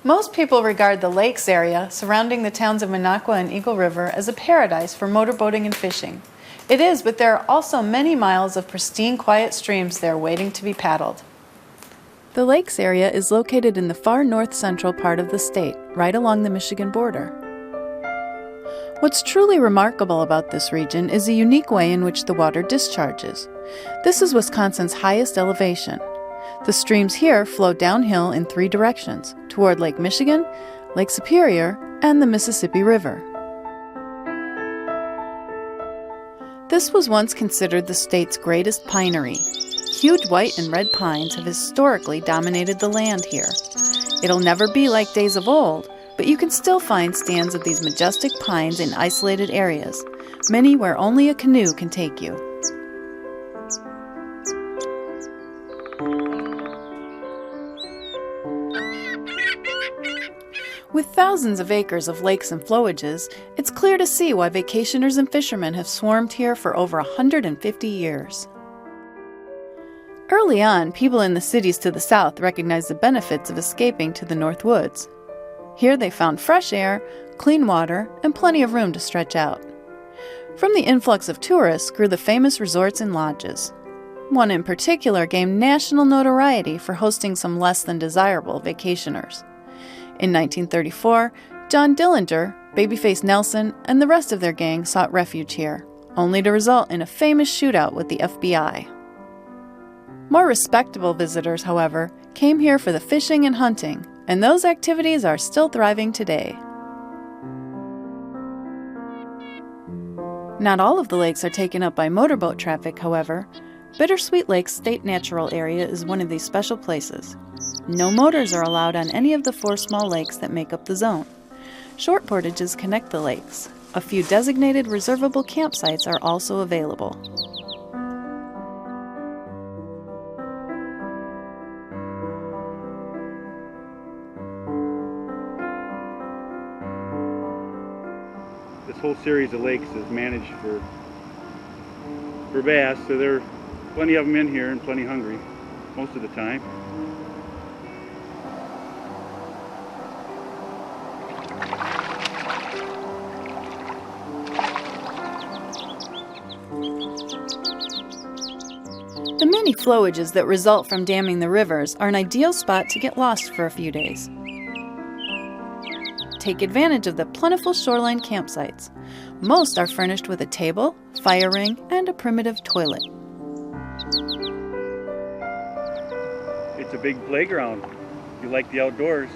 Most people regard the lakes area surrounding the towns of Minocqua and Eagle River as a paradise for motorboating and fishing. It is, but there are also many miles of pristine, quiet streams there waiting to be paddled. The lakes area is located in the far north-central part of the state, right along the Michigan border. What's truly remarkable about this region is the unique way in which the water discharges. This is Wisconsin's highest elevation. The streams here flow downhill in 3 directions, toward Lake Michigan, Lake Superior, and the Mississippi River. This was once considered the state's greatest pinery. Huge white and red pines have historically dominated the land here. It'll never be like days of old, but you can still find stands of these majestic pines in isolated areas, many where only a canoe can take you. With thousands of acres of lakes and flowages, it's clear to see why vacationers and fishermen have swarmed here for over 150 years. Early on, people in the cities to the south recognized the benefits of escaping to the North Woods. Here they found fresh air, clean water, and plenty of room to stretch out. From the influx of tourists grew the famous resorts and lodges. One in particular gained national notoriety for hosting some less than desirable vacationers. In 1934, John Dillinger, Babyface Nelson, and the rest of their gang sought refuge here, only to result in a famous shootout with the FBI. More respectable visitors, however, came here for the fishing and hunting, and those activities are still thriving today. Not all of the lakes are taken up by motorboat traffic, however. Bittersweet Lake State Natural Area is one of these special places. No motors are allowed on any of the 4 small lakes that make up the zone. Short portages connect the lakes. A few designated reservable campsites are also available. This whole series of lakes is managed for bass, so there are plenty of them in here and plenty hungry most of the time. The many flowages that result from damming the rivers are an ideal spot to get lost for a few days. Take advantage of the plentiful shoreline campsites. Most are furnished with a table, fire ring, and a primitive toilet. It's a big playground. If you like the outdoors.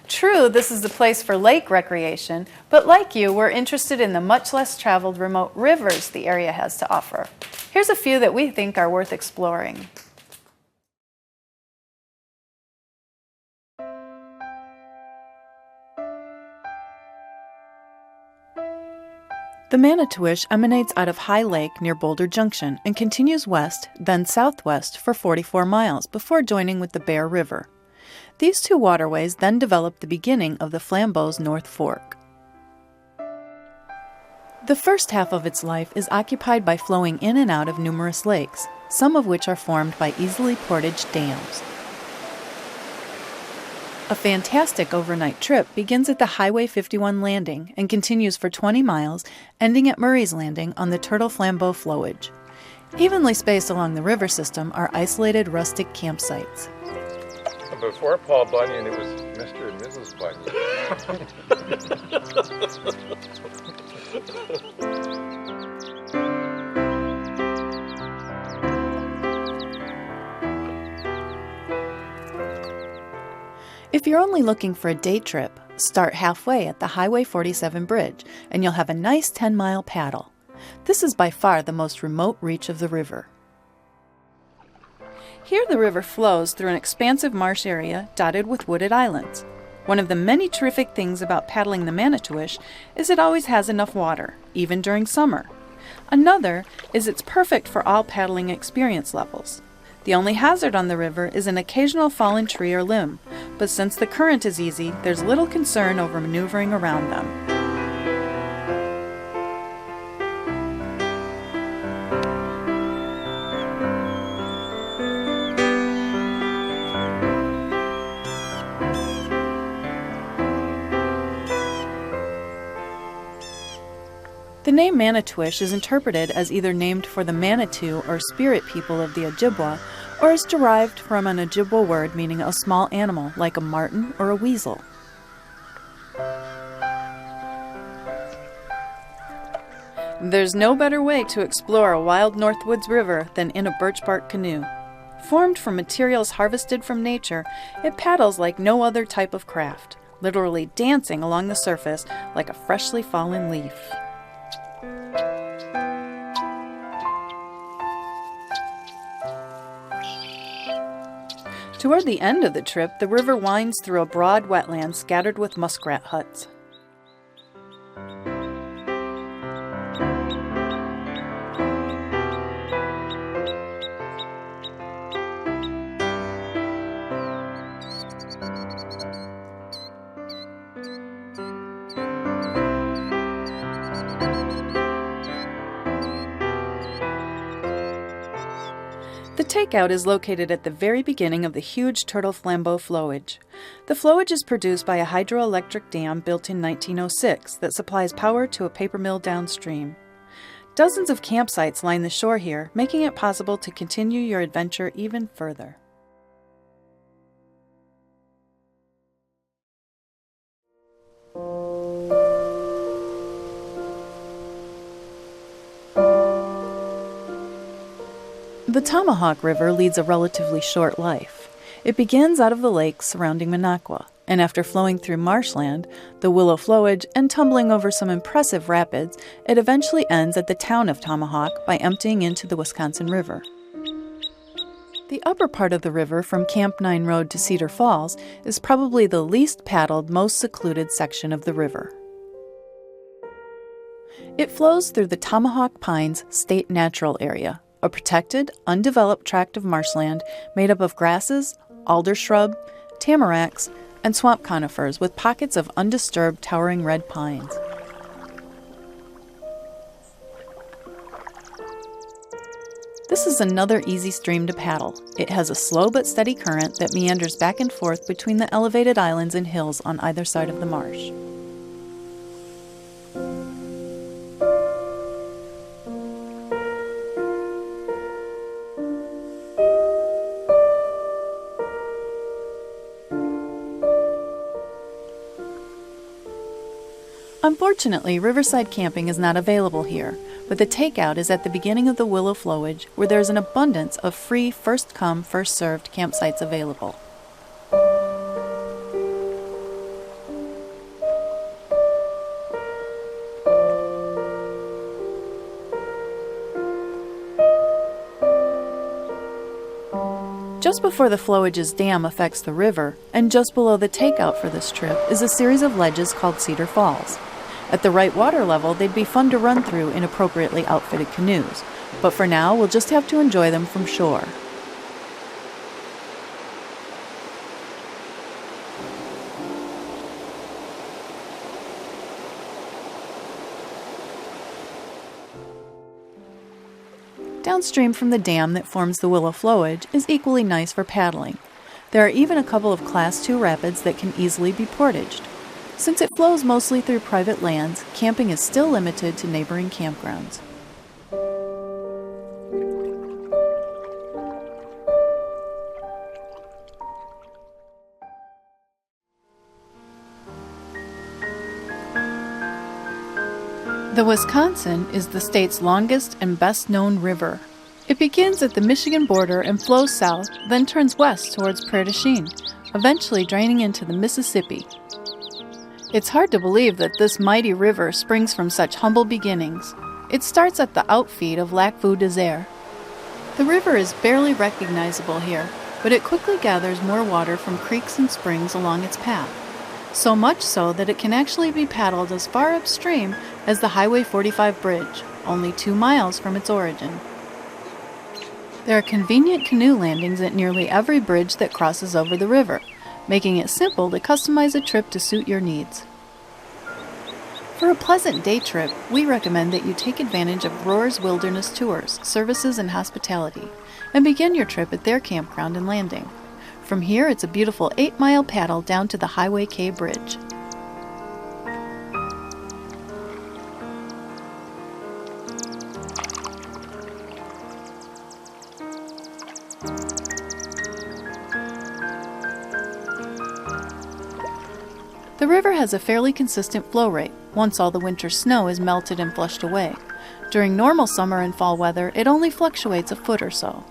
True, this is the place for lake recreation, but like you, we're interested in the much less traveled remote rivers the area has to offer. Here's a few that we think are worth exploring. The Manitowish emanates out of High Lake near Boulder Junction and continues west, then southwest for 44 miles before joining with the Bear River. These 2 waterways then develop the beginning of the Flambeau's North Fork. The first half of its life is occupied by flowing in and out of numerous lakes, some of which are formed by easily portaged dams. A fantastic overnight trip begins at the Highway 51 landing and continues for 20 miles, ending at Murray's Landing on the Turtle Flambeau flowage. Evenly spaced along the river system are isolated rustic campsites. Before Paul Bunyan, it was Mr. and Mrs. Bunyan. If you're only looking for a day trip, start halfway at the Highway 47 bridge, and you'll have a nice 10-mile paddle. This is by far the most remote reach of the river. Here the river flows through an expansive marsh area dotted with wooded islands. One of the many terrific things about paddling the Manitowish is it always has enough water, even during summer. Another is it's perfect for all paddling experience levels. The only hazard on the river is an occasional fallen tree or limb, but since the current is easy, there's little concern over maneuvering around them. The name Manitowish is interpreted as either named for the Manitou or spirit people of the Ojibwa, or is derived from an Ojibwa word meaning a small animal like a marten or a weasel. There's no better way to explore a wild Northwoods river than in a birch bark canoe. Formed from materials harvested from nature, it paddles like no other type of craft, literally dancing along the surface like a freshly fallen leaf. Toward the end of the trip, the river winds through a broad wetland scattered with muskrat huts. The takeout is located at the very beginning of the huge turtle flambeau flowage. The flowage is produced by a hydroelectric dam built in 1906 that supplies power to a paper mill downstream. Dozens of campsites line the shore here, making it possible to continue your adventure even further. The Tomahawk River leads a relatively short life. It begins out of the lakes surrounding Minocqua, and after flowing through marshland, the willow flowage, and tumbling over some impressive rapids, it eventually ends at the town of Tomahawk by emptying into the Wisconsin River. The upper part of the river from Camp 9 Road to Cedar Falls is probably the least paddled, most secluded section of the river. It flows through the Tomahawk Pines State Natural Area, a protected, undeveloped tract of marshland made up of grasses, alder shrub, tamaracks, and swamp conifers with pockets of undisturbed towering red pines. This is another easy stream to paddle. It has a slow but steady current that meanders back and forth between the elevated islands and hills on either side of the marsh. Unfortunately, riverside camping is not available here, but the takeout is at the beginning of the willow flowage, where there is an abundance of free first-come, first-served campsites available. Just before the flowage's dam affects the river, and just below the takeout for this trip, is a series of ledges called Cedar Falls. At the right water level, they'd be fun to run through in appropriately outfitted canoes, but for now, we'll just have to enjoy them from shore. Downstream from the dam that forms the willow flowage is equally nice for paddling. There are even a couple of Class II rapids that can easily be portaged. Since it flows mostly through private lands, camping is still limited to neighboring campgrounds. The Wisconsin is the state's longest and best-known river. It begins at the Michigan border and flows south, then turns west towards Prairie du Chien, eventually draining into the Mississippi. It's hard to believe that this mighty river springs from such humble beginnings. It starts at the outfeed of Lac Vieux Desert. The river is barely recognizable here, but it quickly gathers more water from creeks and springs along its path. So much so that it can actually be paddled as far upstream as the Highway 45 bridge, only 2 miles from its origin. There are convenient canoe landings at nearly every bridge that crosses over the river, making it simple to customize a trip to suit your needs. For a pleasant day trip, we recommend that you take advantage of Rohr's Wilderness Tours, Services and Hospitality, and begin your trip at their campground and landing. From here, it's a beautiful 8-mile paddle down to the Highway K Bridge. The river has a fairly consistent flow rate once all the winter snow is melted and flushed away. During normal summer and fall weather, it only fluctuates a foot or so.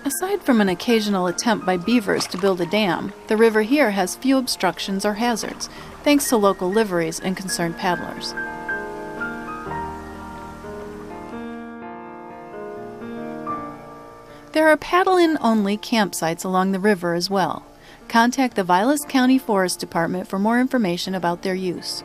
Aside from an occasional attempt by beavers to build a dam, the river here has few obstructions or hazards, thanks to local liveries and concerned paddlers. There are paddle-in-only campsites along the river as well. Contact the Vilas County Forest Department for more information about their use.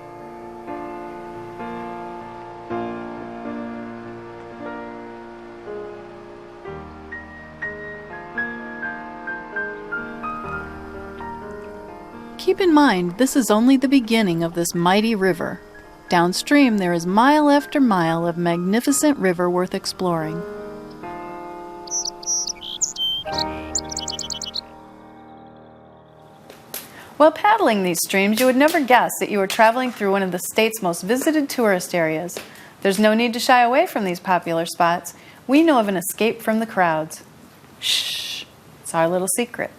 Keep in mind, this is only the beginning of this mighty river. Downstream, there is mile after mile of magnificent river worth exploring. While paddling these streams, you would never guess that you were traveling through one of the state's most visited tourist areas. There's no need to shy away from these popular spots. We know of an escape from the crowds. Shh, it's our little secret.